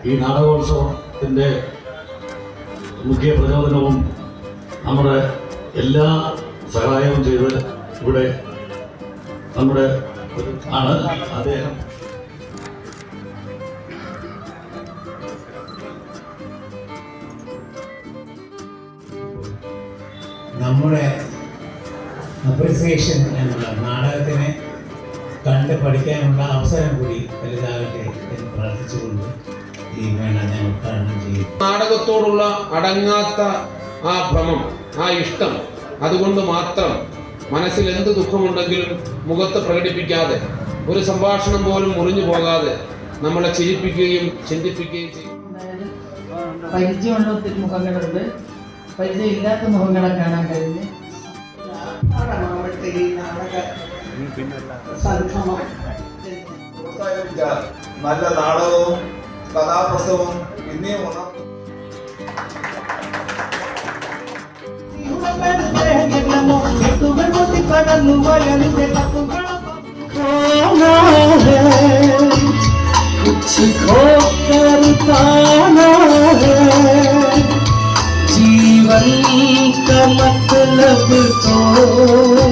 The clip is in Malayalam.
ഈ നാടകോത്സവത്തിൻ്റെ മുഖ്യ പ്രചോദനവും നമ്മുടെ എല്ലാ സഹായവും ചെയ്ത് ഇവിടെ നമ്മുടെ ആണ് അദ്ദേഹം. നമ്മുടെ അപ്രിസിയേഷൻ എന്നുള്ള നാടകത്തിനെ കണ്ട് പഠിക്കാനുള്ള അവസരം കൂടി വലുതാകട്ടെ എന്ന് പ്രാർത്ഥിച്ചുകൊണ്ട് ഈ വേള ഞാൻ ഉദ്ഘാടനം ചെയ്യും. നാടകത്തോടുള്ള അടങ്ങാത്ത ആ ഭ്രമം, ആ ഇഷ്ടം, അതുകൊണ്ട് മാത്രം മനസ്സിൽ എന്ത് ദുഃഖമുണ്ടെങ്കിലും മുഖത്ത് പ്രകടിപ്പിക്കാതെ, ഒരു സംഭാഷണം പോലും മുറിഞ്ഞു പോകാതെ നമ്മളെ ചിരിപ്പിക്കുകയും ചിന്തിപ്പിക്കുകയും ചെയ്യും. പരിചയമുള്ള ഒത്തിരി മുഖങ്ങളുണ്ട്, പരിചയമില്ലാത്ത മുഖങ്ങളെ കാണാൻ കഴിഞ്ഞ് നല്ല നാടകവും കഥാപ്രസവവും പിന്നെയും कुछ खोकर पाना है, जीवन का मतलब तो